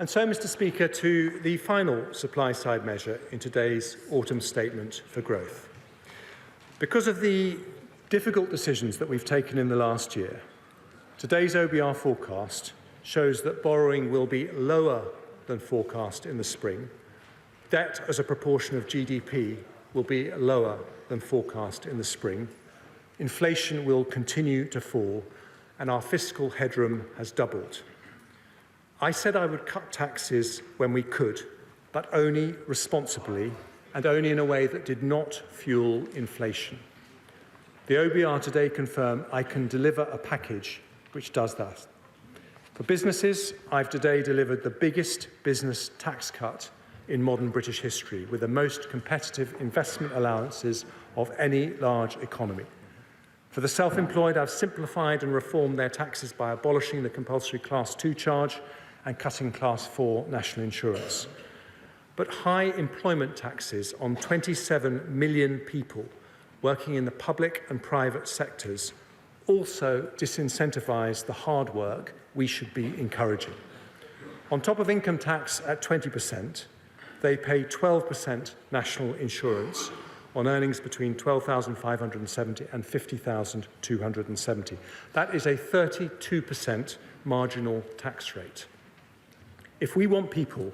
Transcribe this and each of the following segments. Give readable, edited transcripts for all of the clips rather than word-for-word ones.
And so, Mr. Speaker, to the final supply-side measure in today's autumn statement for growth. Because of the difficult decisions that we've taken in the last year, today's OBR forecast shows that borrowing will be lower than forecast in the spring. Debt as a proportion of GDP will be lower than forecast in the spring. Inflation will continue to fall, and our fiscal headroom has doubled. I said I would cut taxes when we could, but only responsibly and only in a way that did not fuel inflation. The OBR today confirm I can deliver a package which does that. For businesses, I've today delivered the biggest business tax cut in modern British history, with the most competitive investment allowances of any large economy. For the self-employed, I've simplified and reformed their taxes by abolishing the compulsory Class 2 charge and cutting Class 4 national insurance. But high employment taxes on 27 million people working in the public and private sectors also disincentivise the hard work we should be encouraging. On top of income tax at 20%, they pay 12% national insurance on earnings between £12,570 and £50,270. That is a 32% marginal tax rate. If we want people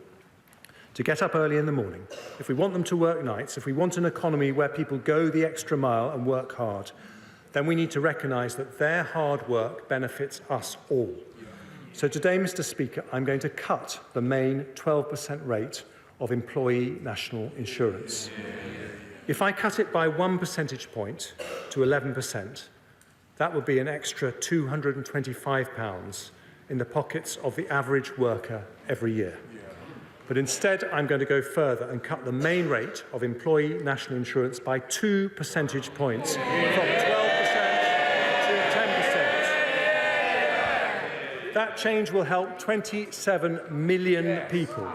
to get up early in the morning, if we want them to work nights, if we want an economy where people go the extra mile and work hard, then we need to recognise that their hard work benefits us all. So today, Mr. Speaker, I'm going to cut the main 12% rate of employee national insurance. If I cut it by 1 percentage point to 11%, that would be an extra £225 in the pockets of the average worker every year. But instead, I'm going to go further and cut the main rate of employee national insurance by 2 percentage points from 12% to 10%. That change will help 27 million people.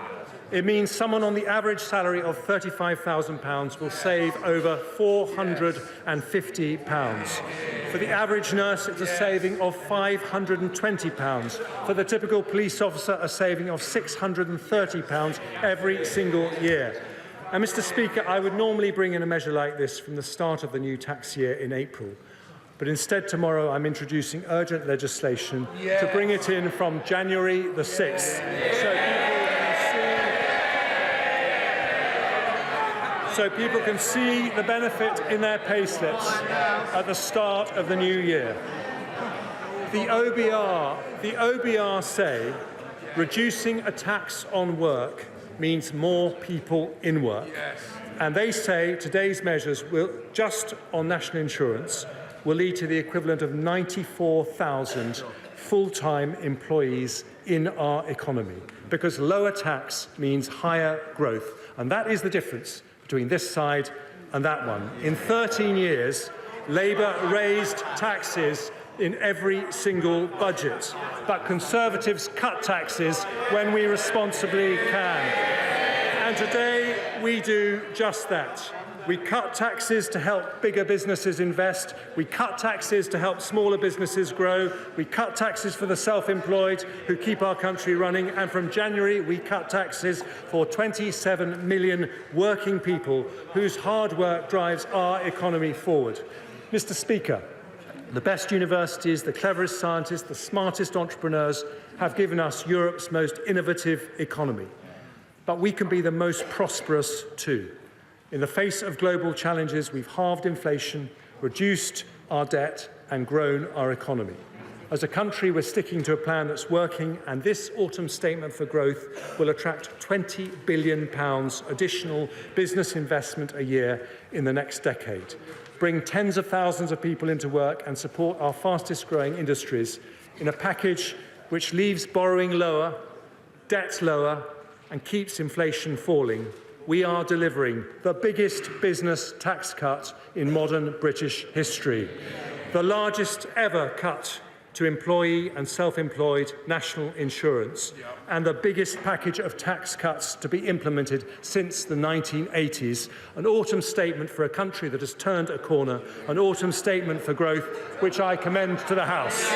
It means someone on the average salary of £35,000 will save over £450. For the average nurse, it's a saving of £520. For the typical police officer, a saving of £630 every single year. And, Mr. Speaker, I would normally bring in a measure like this from the start of the new tax year in April. But instead, tomorrow, I'm introducing urgent legislation to bring it in from January the 6th. So people can see the benefit in their payslips at the start of the new year. The OBR say reducing a tax on work means more people in work. And they say today's measures will, just on national insurance, will lead to the equivalent of 94,000 full-time employees in our economy, because lower tax means higher growth. And that is the difference between this side and that one. In 13 years, Labour raised taxes in every single budget, but Conservatives cut taxes when we responsibly can. And today, we do just that. We cut taxes to help bigger businesses invest. We cut taxes to help smaller businesses grow. We cut taxes for the self-employed who keep our country running. And from January, we cut taxes for 27 million working people whose hard work drives our economy forward. Mr. Speaker, the best universities, the cleverest scientists, the smartest entrepreneurs have given us Europe's most innovative economy. But we can be the most prosperous too. In the face of global challenges, we've halved inflation, reduced our debt and grown our economy. As a country, we're sticking to a plan that's working, and this autumn statement for growth will attract £20 billion additional business investment a year in the next decade, bring tens of thousands of people into work and support our fastest-growing industries in a package which leaves borrowing lower, debt lower and keeps inflation falling. We are delivering the biggest business tax cut in modern British history, the largest ever cut to employee and self-employed national insurance, and the biggest package of tax cuts to be implemented since the 1980s. An autumn statement for a country that has turned a corner, an autumn statement for growth, which I commend to the House.